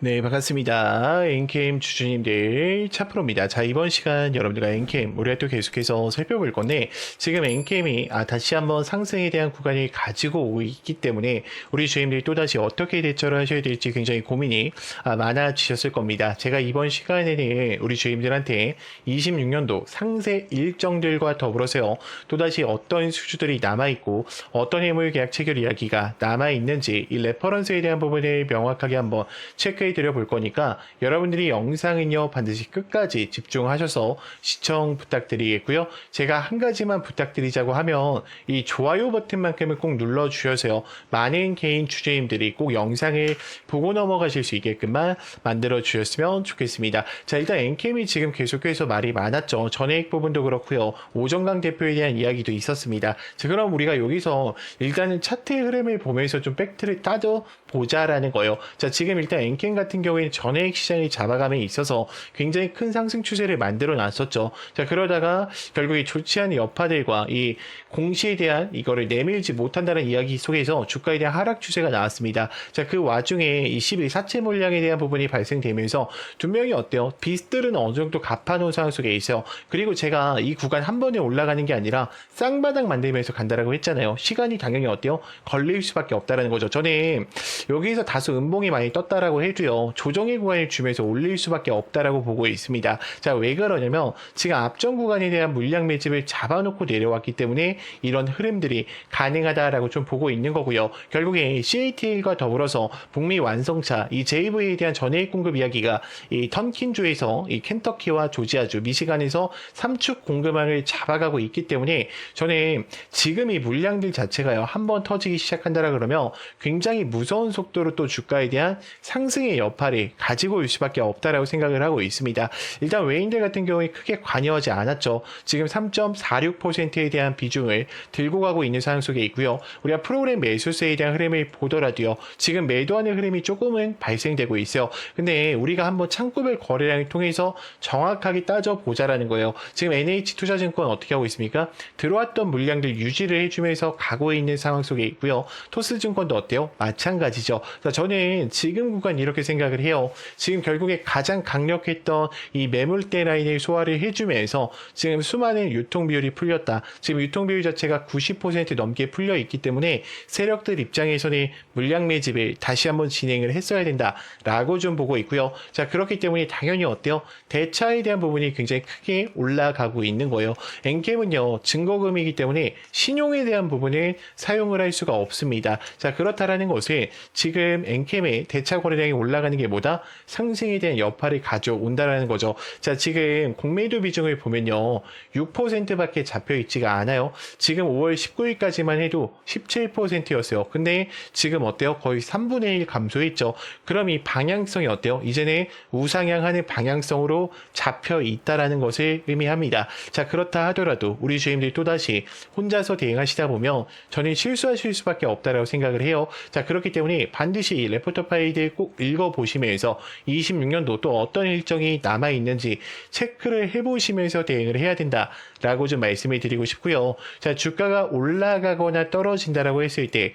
네, 반갑습니다. 엔캠 주주님들 차프로입니다. 자, 이번 시간 여러분들과 엔캠 우리가 또 계속해서 살펴볼 건데, 지금 엔캠이 다시 한번 상승에 대한 구간을 가지고 오고 있기 때문에 우리 주주님들이 또다시 어떻게 대처를 하셔야 될지 굉장히 고민이 많아지셨을 겁니다. 제가 이번 시간에는 우리 주주님들한테 26년도 상세 일정들과 더불어서요, 또다시 어떤 수주들이 남아있고 어떤 해물 계약 체결 이야기가 남아있는지 이 레퍼런스에 대한 부분을 명확하게 한번 체크해 드려 볼 거니까 여러분들이 영상은요 반드시 끝까지 집중하셔서 시청 부탁드리겠고요. 제가 한 가지만 부탁드리자고 하면 이 좋아요 버튼만큼은 꼭 눌러 주셔서요, 많은 개인 주주님들이 꼭 영상을 보고 넘어가실 수 있게끔만 만들어 주셨으면 좋겠습니다. 자, 일단 엔캠이 지금 계속해서 말이 많았죠. 전해액 부분도 그렇고요, 오정강 대표에 대한 이야기도 있었습니다. 자, 그럼 우리가 여기서 일단은 차트의 흐름을 보면서 좀 팩트를 따져 보자라는 거예요. 자, 지금 일단 엔캠 같은 경우에는 전해액 시장이 잡아감에 있어서 굉장히 큰 상승 추세를 만들어 놨었죠. 자, 그러다가 결국에 좋지 않은 여파들과 이 공시에 대한 이거를 내밀지 못한다는 이야기 속에서 주가에 대한 하락 추세가 나왔습니다. 자, 그 와중에 이 11사채 물량에 대한 부분이 발생되면서 분명히 어때요? 빚들은 어느 정도 갚아놓은 상황 속에 있어요. 그리고 제가 이 구간 한 번에 올라가는 게 아니라 쌍바닥 만들면서 간다라고 했잖아요. 시간이 당연히 어때요? 걸릴 수밖에 없다라는 거죠. 저는 여기서 다소 음봉이 많이 떴다라고 해도요, 조정의 구간을 주면서 올릴 수밖에 없다라고 보고 있습니다. 자, 왜 그러냐면 지금 앞전 구간에 대한 물량 매집을 잡아놓고 내려왔기 때문에 이런 흐름들이 가능하다라고 좀 보고 있는 거고요. 결국에 CATL과 더불어서 북미 완성차 이 JV에 대한 전해액 공급 이야기가 이 턴킨주에서 이 켄터키와 조지아주, 미시간에서 삼축 공급망을 잡아가고 있기 때문에 저는 지금 이 물량들 자체가요, 한번 터지기 시작한다라 그러면 굉장히 무서운 속도로 또 주가에 대한 상승의 여파를 가지고 올 수밖에 없다라고 생각을 하고 있습니다. 일단 외인들 같은 경우에 크게 관여하지 않았죠. 지금 3.46%에 대한 비중을 들고 가고 있는 상황 속에 있고요. 우리가 프로그램 매수세에 대한 흐름을 보더라도요, 지금 매도하는 흐름이 조금은 발생되고 있어요. 근데 우리가 한번 창구별 거래량을 통해서 정확하게 따져보자라는 거예요. 지금 NH투자증권 어떻게 하고 있습니까? 들어왔던 물량들 유지를 해주면서 가고 있는 상황 속에 있고요. 토스증권도 어때요? 마찬가지죠. 저는 지금 구간 이렇게 생각을 해요. 지금 결국에 가장 강력했던 이 매물대 라인을 소화를 해주면서 지금 수많은 유통 비율이 풀렸다. 지금 유통 비율 자체가 90% 넘게 풀려 있기 때문에 세력들 입장에서는 물량 매집을 다시 한번 진행을 했어야 된다라고 좀 보고 있고요. 자, 그렇기 때문에 당연히 어때요? 대차에 대한 부분이 굉장히 크게 올라가고 있는 거예요. 엔캠은요, 증거금이기 때문에 신용에 대한 부분을 사용을 할 수가 없습니다. 자, 그렇다라는 것은 지금 엔캠의 대차 거래량이 올라가는 게 뭐다? 상승에 대한 여파를 가져온다라는 거죠. 자, 지금 공매도 비중을 보면요, 6%밖에 잡혀 있지가 않아요. 지금 5월 19일까지만 해도 17%였어요. 근데 지금 어때요? 거의 3분의 1 감소했죠. 그럼 이 방향성이 어때요? 이제는 우상향하는 방향성으로 잡혀 있다라는 것을 의미합니다. 자, 그렇다 하더라도 우리 주임들이 또다시 혼자서 대응하시다 보면 저는 실수하실 수밖에 없다라고 생각을 해요. 자, 그렇기 때문에 반드시 레포터 파일을 꼭 읽어보시면서 26년도 또 어떤 일정이 남아있는지 체크를 해보시면서 대응을 해야 된다라고 좀 말씀을 드리고 싶고요. 자, 주가가 올라가거나 떨어진다라고 했을 때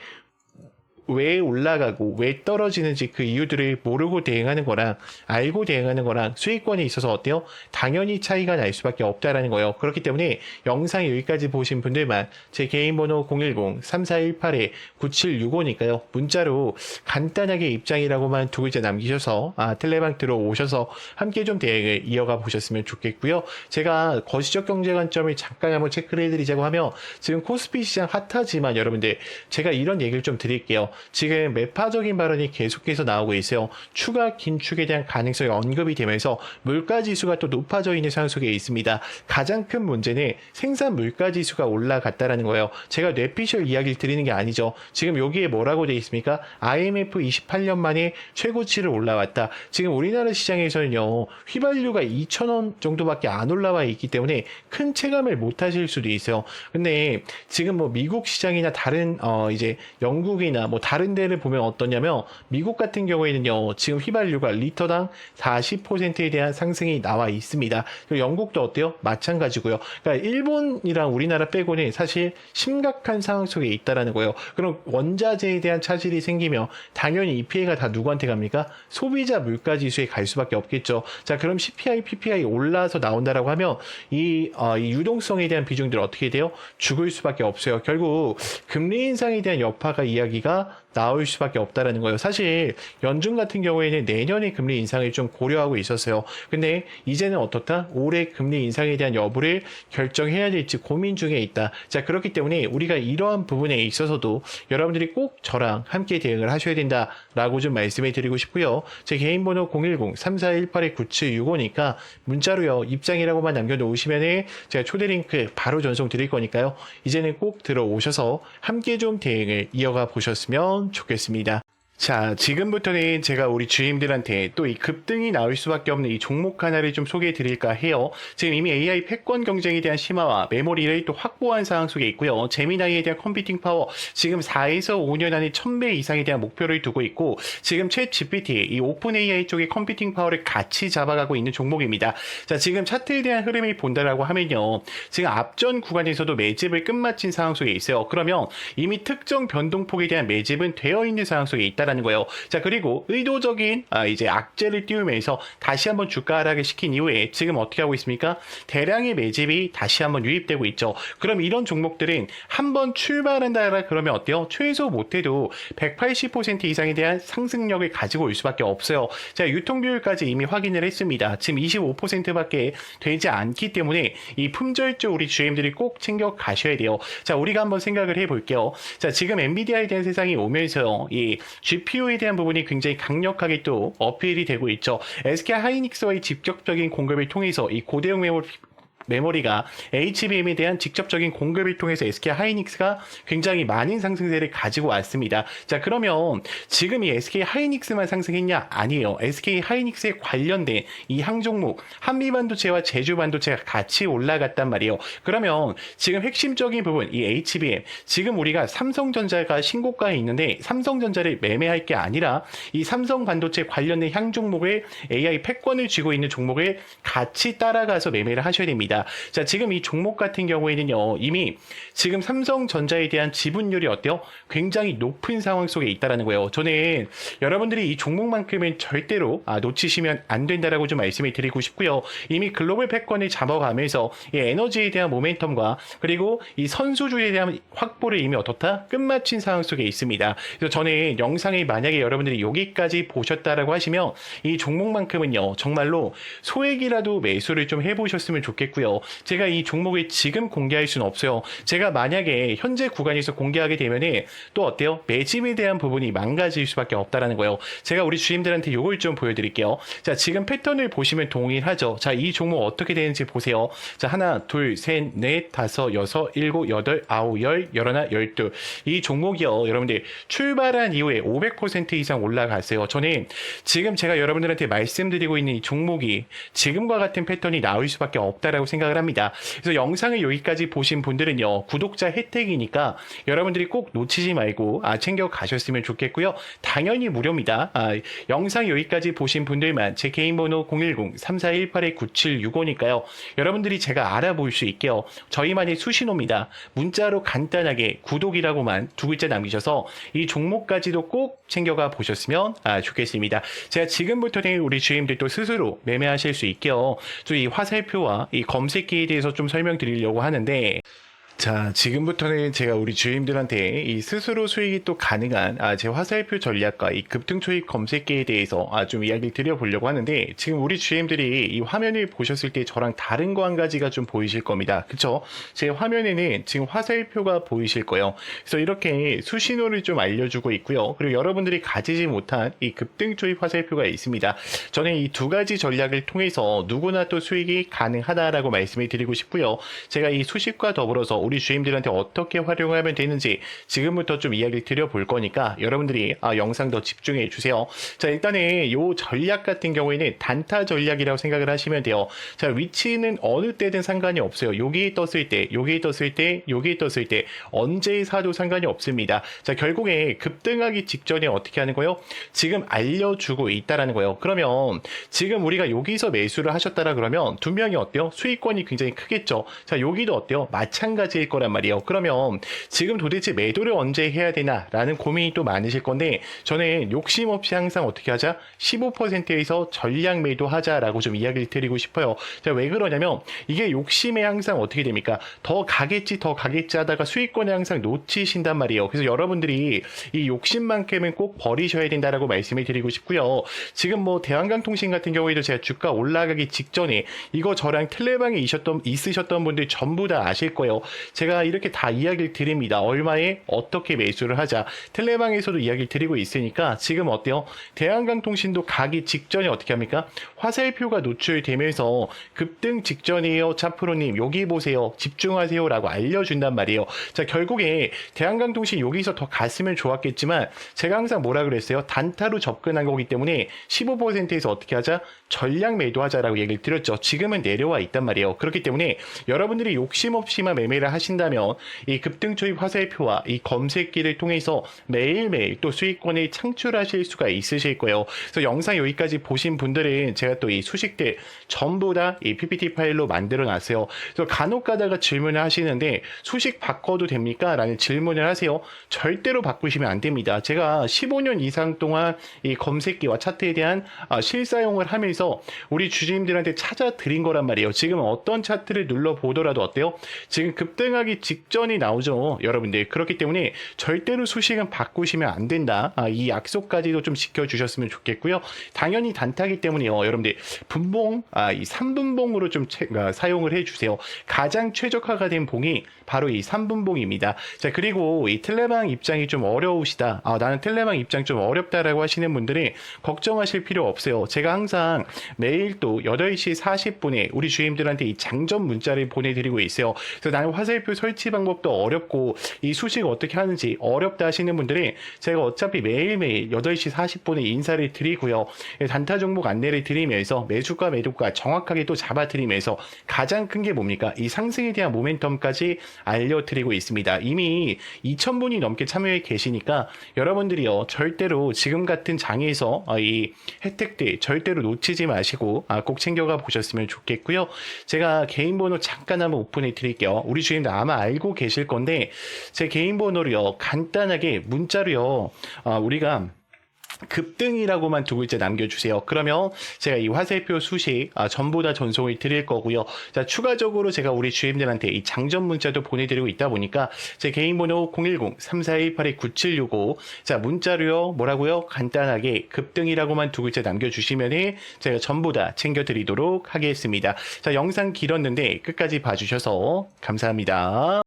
왜 올라가고 왜 떨어지는지 그 이유들을 모르고 대응하는 거랑 알고 대응하는 거랑 수익권에 있어서 어때요? 당연히 차이가 날 수밖에 없다라는 거예요. 그렇기 때문에 영상 여기까지 보신 분들만 제 개인 번호 010-3418-9765니까요. 문자로 간단하게 입장이라고만 두 글자 남기셔서 텔레방 들어오셔서 함께 좀 대응을 이어가 보셨으면 좋겠고요. 제가 거시적 경제 관점을 잠깐 한번 체크를 해드리자고 하면 지금 코스피 시장 핫하지만 여러분들 제가 이런 얘기를 좀 드릴게요. 지금 매파적인 발언이 계속해서 나오고 있어요. 추가 긴축에 대한 가능성이 언급이 되면서 물가지수가 또 높아져 있는 상황 속에 있습니다. 가장 큰 문제는 생산 물가지수가 올라갔다라는 거예요. 제가 뇌피셜 이야기를 드리는 게 아니죠. 지금 여기에 뭐라고 되어 있습니까? IMF 28년 만에 최고치를 올라왔다. 지금 우리나라 시장에서는요, 휘발유가 2,000원 정도밖에 안 올라와 있기 때문에 큰 체감을 못 하실 수도 있어요. 근데 지금 뭐 미국 시장이나 다른 이제 영국이나 뭐 다른 데를 보면 어떠냐면 미국 같은 경우에는요 지금 휘발유가 리터당 40%에 대한 상승이 나와 있습니다. 그리고 영국도 어때요? 마찬가지고요. 그러니까 일본이랑 우리나라 빼고는 사실 심각한 상황 속에 있다라는 거예요. 그럼 원자재에 대한 차질이 생기면 당연히 이 피해가 다 누구한테 갑니까? 소비자 물가 지수에 갈 수밖에 없겠죠. 자, 그럼 CPI, PPI 올라서 나온다라고 하면 이 유동성에 대한 비중들 어떻게 돼요? 죽을 수밖에 없어요. 결국 금리 인상에 대한 여파가 이야기가 나올 수밖에 없다라는 거예요. 사실 연준 같은 경우에는 내년에 금리 인상을 좀 고려하고 있었어요. 근데 이제는 어떻다? 올해 금리 인상에 대한 여부를 결정해야 될지 고민 중에 있다. 자, 그렇기 때문에 우리가 이러한 부분에 있어서도 여러분들이 꼭 저랑 함께 대응을 하셔야 된다라고 좀 말씀을 드리고 싶고요. 제 개인 번호 010-3418-9765니까 문자로요. 입장이라고만 남겨놓으시면 제가 초대 링크 바로 전송 드릴 거니까요. 이제는 꼭 들어오셔서 함께 좀 대응을 이어가 보셨으면 좋겠습니다. 자, 지금부터는 제가 우리 주임들한테 또 이 급등이 나올 수밖에 없는 이 종목 하나를 좀 소개해 드릴까 해요. 지금 이미 AI 패권 경쟁에 대한 심화와 메모리를 또 확보한 상황 속에 있고요. 제미나이에 대한 컴퓨팅 파워 지금 4에서 5년 안에 1000배 이상에 대한 목표를 두고 있고 지금 챗 GPT 이 오픈 AI 쪽의 컴퓨팅 파워를 같이 잡아가고 있는 종목입니다. 자, 지금 차트에 대한 흐름을 본다라고 하면요. 지금 앞전 구간에서도 매집을 끝마친 상황 속에 있어요. 그러면 이미 특정 변동폭에 대한 매집은 되어 있는 상황 속에 있다. 라는 거예요. 자, 그리고 의도적인 이제 악재를 띄우면서 다시 한번 주가 하락을 시킨 이후에 지금 어떻게 하고 있습니까? 대량의 매집이 다시 한번 유입되고 있죠. 그럼 이런 종목들은 한번 출발한다 그러면 어때요? 최소 못해도 180% 이상에 대한 상승력을 가지고 올 수밖에 없어요. 자, 유통 비율까지 이미 확인을 했습니다. 지금 25%밖에 되지 않기 때문에 이 품절주 우리 GM들이 꼭 챙겨 가셔야 돼요. 자, 우리가 한번 생각을 해볼게요. 자, 지금 엔비디아에 대한 세상이 오면서요. 이 GPU에 대한 부분이 굉장히 강력하게 또 어필이 되고 있죠. SK 하이닉스와의 직접적인 공급을 통해서 이 고대용 메모리가 HBM에 대한 직접적인 공급을 통해서 SK 하이닉스가 굉장히 많은 상승세를 가지고 왔습니다. 자, 그러면 지금 이 SK 하이닉스만 상승했냐? 아니에요. SK 하이닉스에 관련된 이 항종목 한미반도체와 제주반도체가 같이 올라갔단 말이에요. 그러면 지금 핵심적인 부분 이 HBM 지금 우리가 삼성전자가 신고가에 있는데 삼성전자를 매매할 게 아니라 이 삼성반도체 관련된 향종목을 AI 패권을 쥐고 있는 종목을 같이 따라가서 매매를 하셔야 됩니다. 자, 지금 이 종목 같은 경우에는요, 이미 지금 삼성전자에 대한 지분율이 어때요? 굉장히 높은 상황 속에 있다라는 거예요. 저는 여러분들이 이 종목만큼은 절대로 놓치시면 안 된다라고 좀 말씀을 드리고 싶고요. 이미 글로벌 패권을 잡아가면서 이 에너지에 대한 모멘텀과 그리고 이 선수주에 대한 확보를 이미 어떻다? 끝마친 상황 속에 있습니다. 그래서 저는 영상에 만약에 여러분들이 여기까지 보셨다라고 하시면 이 종목만큼은요, 정말로 소액이라도 매수를 좀 해보셨으면 좋겠고요. 제가 이 종목을 지금 공개할 수는 없어요. 제가 만약에 현재 구간에서 공개하게 되면은 또 어때요? 매집에 대한 부분이 망가질 수밖에 없다라는 거예요. 제가 우리 주임들한테 요걸 좀 보여드릴게요. 자, 지금 패턴을 보시면 동일하죠. 자, 이 종목 어떻게 되는지 보세요. 자, 하나, 둘, 셋, 넷, 다섯, 여섯, 일곱, 여덟, 아홉, 열, 열하나, 열둘. 이 종목이요. 여러분들 출발한 이후에 500% 이상 올라갔어요. 저는 지금 제가 여러분들한테 말씀드리고 있는 이 종목이 지금과 같은 패턴이 나올 수밖에 없다라고 생각을 합니다. 그래서 영상을 여기까지 보신 분들은요, 구독자 혜택이니까 여러분들이 꼭 놓치지 말고 챙겨 가셨으면 좋겠고요. 당연히 무료입니다. 영상 여기까지 보신 분들만 제 개인 번호 010-3418-9765니까요. 여러분들이 제가 알아볼 수 있게요. 저희만의 수신호입니다. 문자로 간단하게 구독이라고만 두 글자 남기셔서 이 종목까지도 꼭 챙겨가 보셨으면 좋겠습니다. 제가 지금부터는 우리 주임들도 스스로 매매하실 수 있게요. 또 이 화살표와 이 검색기에 대해서 좀 설명드리려고 하는데, 자, 지금부터는 제가 우리 주임들한테 이 스스로 수익이 또 가능한 제 화살표 전략과 이 급등 초입 검색기에 대해서 좀 이야기를 드려보려고 하는데, 지금 우리 주임들이 이 화면을 보셨을 때 저랑 다른 거 한 가지가 좀 보이실 겁니다. 그쵸? 제 화면에는 지금 화살표가 보이실 거예요. 그래서 이렇게 수신호를 좀 알려주고 있고요. 그리고 여러분들이 가지지 못한 이 급등 초입 화살표가 있습니다. 저는 이 두 가지 전략을 통해서 누구나 또 수익이 가능하다라고 말씀을 드리고 싶고요. 제가 이 수식과 더불어서 우리 주임들한테 어떻게 활용하면 되는지 지금부터 좀 이야기를 드려볼 거니까 여러분들이 영상 더 집중해 주세요. 자, 일단은 요 전략 같은 경우에는 단타 전략이라고 생각을 하시면 돼요. 자, 위치는 어느 때든 상관이 없어요. 여기 떴을 때, 여기 떴을 때, 여기 떴을 때 언제 사도 상관이 없습니다. 자, 결국에 급등하기 직전에 어떻게 하는 거예요? 지금 알려주고 있다라는 거예요. 그러면 지금 우리가 여기서 매수를 하셨다라 그러면 두 명이 어때요? 수익권이 굉장히 크겠죠. 자, 여기도 어때요? 마찬가지일 거란 말이에요. 그러면 지금 도대체 매도를 언제 해야 되나라는 고민이 또 많으실 건데 저는 욕심 없이 항상 어떻게 하자? 15%에서 전량 매도하자라고 좀 이야기를 드리고 싶어요. 자, 왜 그러냐면 이게 욕심에 항상 어떻게 됩니까? 더 가겠지 하다가 수익권을 항상 놓치신단 말이에요. 그래서 여러분들이 이 욕심만큼은 꼭 버리셔야 된다라고 말씀을 드리고 싶고요. 지금 뭐 대한강통신 같은 경우에도 제가 주가 올라가기 직전에 이거 저랑 텔레방에 있으셨던 분들 전부 다 아실 거예요. 제가 이렇게 다 이야기를 드립니다. 얼마에 어떻게 매수를 하자. 텔레방에서도 이야기를 드리고 있으니까 지금 어때요? 대한강통신도 가기 직전에 어떻게 합니까? 화살표가 노출되면서 급등 직전이에요. 차프로님 여기 보세요. 집중하세요 라고 알려준단 말이에요. 자, 결국에 대한강통신 여기서 더 갔으면 좋았겠지만 제가 항상 뭐라 그랬어요? 단타로 접근한 거기 때문에 15%에서 어떻게 하자? 전량 매도하자라고 얘기를 드렸죠. 지금은 내려와 있단 말이에요. 그렇기 때문에 여러분들이 욕심 없이만 매매를 하신다면 이 급등 초입 화살표와 이 검색기를 통해서 매일매일 또 수익권을 창출하실 수가 있으실 거예요. 그래서 영상 여기까지 보신 분들은 제가 또 이 수식들 전부 다 이 PPT 파일로 만들어 놨어요. 그래서 간혹 가다가 질문을 하시는데 수식 바꿔도 됩니까? 라는 질문을 하세요. 절대로 바꾸시면 안 됩니다. 제가 15년 이상 동안 이 검색기와 차트에 대한 실사용을 하면서 우리 주주님들한테 찾아드린 거란 말이에요. 지금 어떤 차트를 눌러보더라도 어때요? 지금 급등하기 직전이 나오죠. 여러분들. 그렇기 때문에 절대로 수식은 바꾸시면 안 된다. 이 약속까지도 좀 지켜주셨으면 좋겠고요. 당연히 단타기 때문에요. 여러분들 분봉, 이 3분봉으로 좀 사용을 해주세요. 가장 최적화가 된 봉이 바로 이 3분봉입니다. 자, 그리고 이 텔레방 입장이 좀 어려우시다. 나는 텔레방 입장 좀 어렵다라고 하시는 분들이 걱정하실 필요 없어요. 제가 항상 매일 또 8시 40분에 우리 주임들한테 이 장전 문자를 보내드리고 있어요. 그래서 나는 화살표 설치 방법도 어렵고 이 수식 어떻게 하는지 어렵다 하시는 분들이 제가 어차피 매일매일 8시 40분에 인사를 드리고요. 단타 종목 안내를 드리면서 매수가 매도가 정확하게 또 잡아드리면서 가장 큰 게 뭡니까? 이 상승에 대한 모멘텀까지 알려드리고 있습니다. 이미 2,000분이 넘게 참여해 계시니까 여러분들이요 절대로 지금 같은 장에서 이 혜택들 절대로 놓치지 마시고 꼭 챙겨가 보셨으면 좋겠고요. 제가 개인 번호 잠깐 한번 오픈해 드릴게요. 우리 주임들 아마 알고 계실 건데 제 개인 번호로요 간단하게 문자로요 우리가 급등이라고만 두 글자 남겨주세요. 그러면 제가 이 화살표 수식 전부 다 전송을 드릴 거고요. 자, 추가적으로 제가 우리 주임들한테 이 장전 문자도 보내드리고 있다 보니까 제 개인 번호 010-3418-9765 자, 문자로요 뭐라고요? 간단하게 급등이라고만 두 글자 남겨주시면 제가 전부 다 챙겨드리도록 하겠습니다. 자, 영상 길었는데 끝까지 봐주셔서 감사합니다.